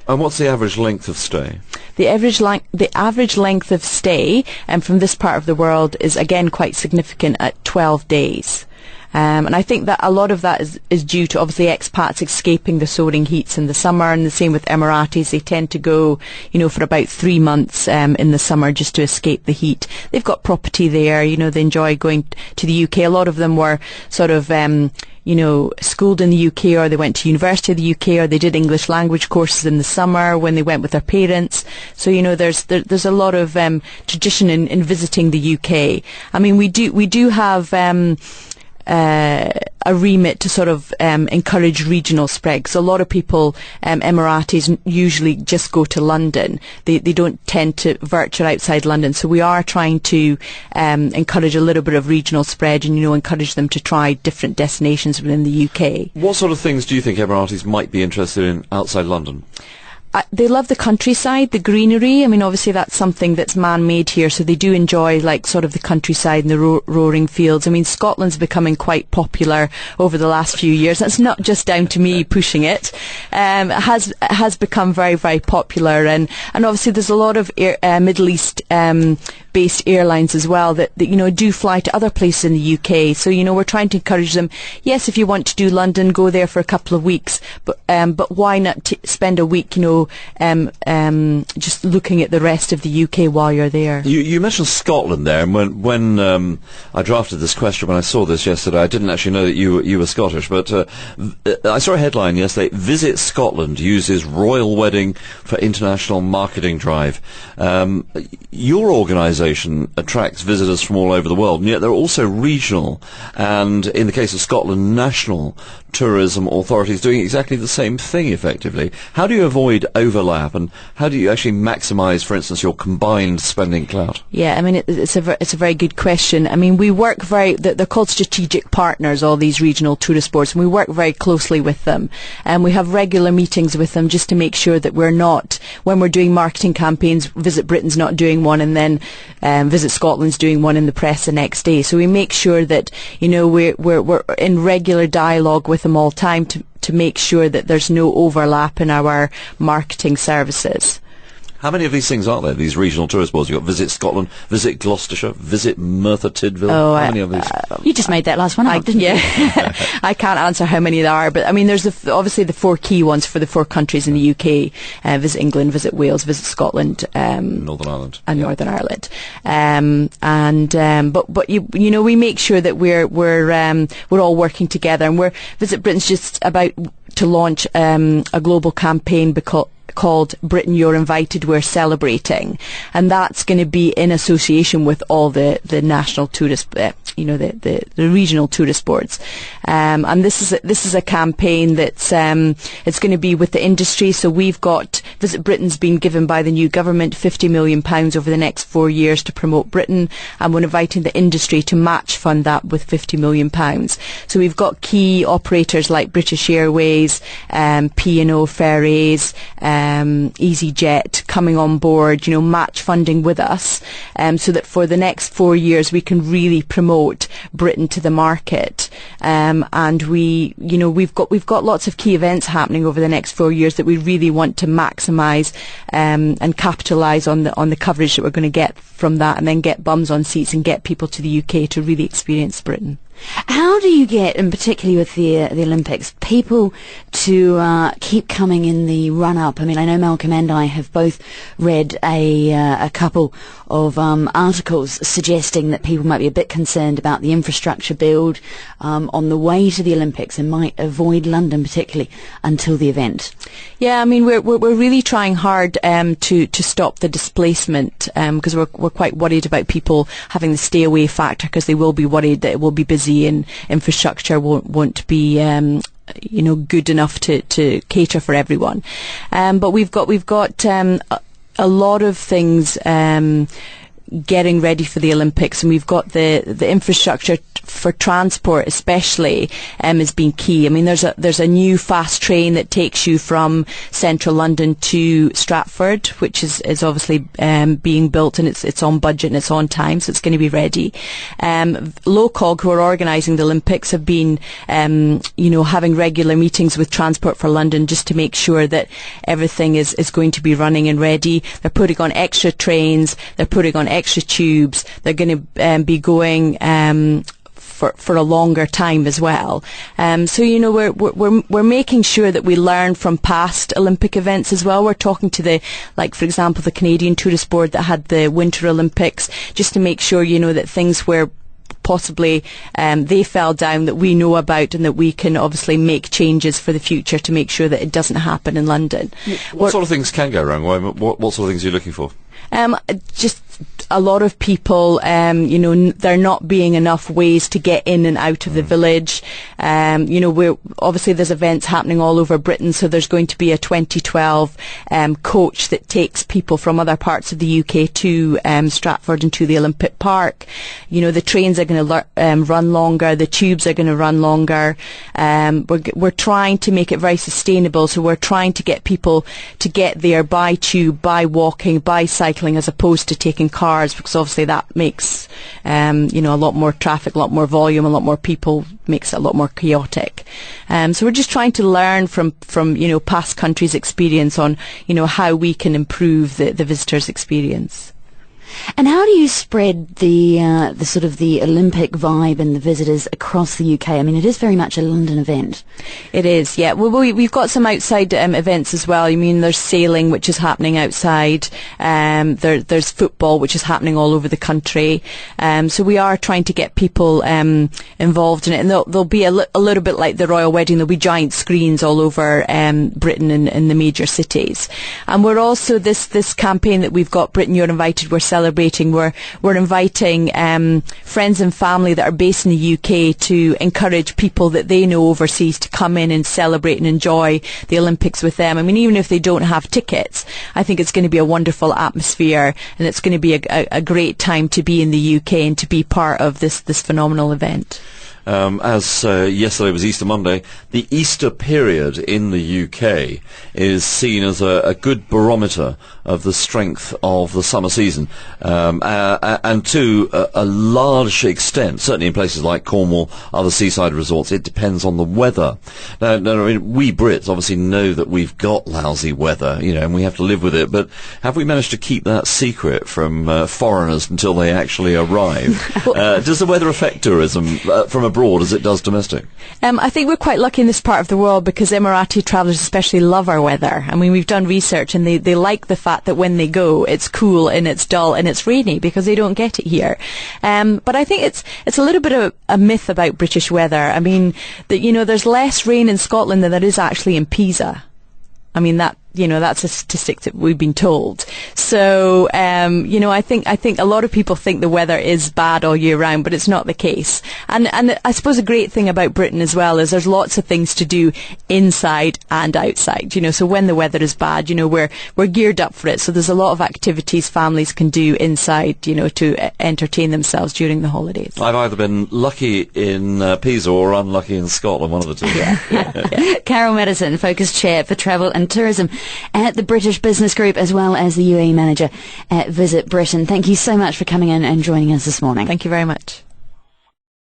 And what's the average length of stay? The average length of stay from this part of the world is again quite significant at 12 days. And I think that a lot of that is due to obviously expats escaping the soaring heats in the summer, and the same with Emiratis. They tend to go, for about 3 months in the summer just to escape the heat. They've got property there, they enjoy going to the UK. A lot of them were sort of schooled in the UK, or they went to university in the UK, or they did English language courses in the summer when they went with their parents. So there's a lot of tradition in visiting the UK. I mean, we do have a remit to sort of encourage regional spread. So a lot of people, Emiratis, usually just go to London. They don't tend to venture outside London. So we are trying to encourage a little bit of regional spread and, encourage them to try different destinations within the UK. What sort of things do you think Emiratis might be interested in outside London? They love the countryside, the greenery. I mean, obviously that's something that's man-made here, so they do enjoy sort of the countryside and the roaring fields. I mean, Scotland's becoming quite popular over the last few years. That's not just down to me pushing it. It has become very, very popular, and obviously there's a lot of Middle East based airlines as well that do fly to other places in the UK. So we're trying to encourage them. Yes, if you want to do London, go there for a couple of weeks, but why not spend a week just looking at the rest of the UK while you're there. You mentioned Scotland there, and when I drafted this question, when I saw this yesterday, I didn't actually know that you were Scottish, but I saw a headline yesterday: Visit Scotland uses royal wedding for international marketing drive. Your organisation attracts visitors from all over the world, and yet they're also regional, and in the case of Scotland, national tourism authorities doing exactly the same thing effectively. How do you avoid overlap, and how do you actually maximise, for instance, your combined spending clout? Yeah, I mean, it's a very good question. I mean, we work they're called strategic partners, all these regional tourist boards, and we work very closely with them, and we have regular meetings with them just to make sure that we're not, when we're doing marketing campaigns, Visit Britain's not doing one and then Visit Scotland's doing one in the press the next day. So we make sure that we're in regular dialogue with them all the time to make sure that there's no overlap in our marketing services. How many of these things are there, these regional tourist boards? You've got Visit Scotland, Visit Gloucestershire, Visit Merthyr Tydfil. How many of these? You just made that last one up, didn't you? Yeah. I can't answer how many there are, but I mean, there's obviously the 4 key ones for the 4 countries in the UK: Visit England, Visit Wales, Visit Scotland, Northern Ireland, and Northern Ireland. But we make sure that we're all working together, and Visit Britain's just about to launch a global campaign called Britain You're Invited, We're Celebrating, and that's going to be in association with all the national tourist the regional tourist boards, and this is a campaign that's it's going to be with the industry. So we've got Visit Britain's been given by the new government £50 million over the next 4 years to promote Britain, and we're inviting the industry to match fund that with £50 million. So we've got key operators like British Airways, P&O Ferries, EasyJet coming on board, match funding with us, so that for the next 4 years we can really promote Britain to the market. And we've got lots of key events happening over the next 4 years that we really want to maximise and capitalise on the coverage that we're going to get from that, and then get bums on seats and get people to the UK to really experience Britain. How do you get, and particularly with the Olympics, people to keep coming in the run-up? I mean, I know Malcolm and I have both read a couple of articles suggesting that people might be a bit concerned about the infrastructure build on the way to the Olympics and might avoid London particularly until the event. Yeah, I mean, we're really trying hard to stop the displacement, because we're quite worried about people having the stay away factor, because they will be worried that it will be busy and infrastructure won't be good enough to cater for everyone. But we've got a lot of things getting ready for the Olympics, and we've got the infrastructure for transport especially has been key. I mean, there's a new fast train that takes you from central London to Stratford, which is obviously being built, and it's on budget and it's on time, so it's going to be ready. LOCOG, who are organising the Olympics, have been having regular meetings with Transport for London just to make sure that everything is going to be running and ready. They're putting on extra trains, they're putting on extra tubes, they're going to be going for a longer time as well. So we're making sure that we learn from past Olympic events as well. We're talking to for example, the Canadian Tourist Board that had the Winter Olympics, just to make sure that things where possibly they fell down that we know about, and that we can obviously make changes for the future to make sure that it doesn't happen in London. What sort of things can go wrong? What sort of things are you looking for? Just a lot of people, there not being enough ways to get in and out of the village. Obviously there's events happening all over Britain, so there's going to be a 2012 coach that takes people from other parts of the UK to Stratford and to the Olympic Park. The trains are going to run longer, the tubes are going to run longer. We're trying to make it very sustainable, so we're trying to get people to get there by tube, by walking, by cycling, as opposed to taking cars, because obviously that makes a lot more traffic, a lot more volume, a lot more people, makes it a lot more chaotic. So we're just trying to learn from past countries' experience on how we can improve the visitors' experience. And how do you spread the sort of the Olympic vibe and the visitors across the UK? I mean, it is very much a London event. It is, yeah. Well, we've got some outside events as well. I mean, there's sailing, which is happening outside. There's football, which is happening all over the country. So we are trying to get people involved in it. And there'll be a little bit like the royal wedding. There'll be giant screens all over Britain and in the major cities. And we're also, this campaign that we've got, Britain, You're Invited, we're celebrating. We're inviting friends and family that are based in the UK to encourage people that they know overseas to come in and celebrate and enjoy the Olympics with them. I mean, even if they don't have tickets, I think it's going to be a wonderful atmosphere, and it's going to be a great time to be in the UK and to be part of this phenomenal event. As yesterday was Easter Monday, the Easter period in the UK is seen as a good barometer of the strength of the summer season, and to a large extent, certainly in places like Cornwall, other seaside resorts, it depends on the weather. Now, I mean, we Brits obviously know that we've got lousy weather, and we have to live with it, but have we managed to keep that secret from foreigners until they actually arrive? Does the weather affect tourism from abroad as it does domestic? I think we're quite lucky in this part of the world, because Emirati travellers especially love our weather. I mean, we've done research, and they like the fact that when they go, it's cool and it's dull and it's rainy, because they don't get it here. But I think it's a little bit of a myth about British weather. I mean, there's less rain in Scotland than there is actually in Pisa. I mean, that's a statistic that we've been told. So, I think a lot of people think the weather is bad all year round, but it's not the case. And I suppose a great thing about Britain as well is there's lots of things to do inside and outside. So when the weather is bad, we're geared up for it. So there's a lot of activities families can do inside, to entertain themselves during the holidays. I've either been lucky in Pisa or unlucky in Scotland, one of the two. Yeah. Carol Maddison, Focus Chair for Travel and Tourism at the British Business Group, as well as the UAE Manager at Visit Britain. Thank you so much for coming in and joining us this morning. Thank you very much.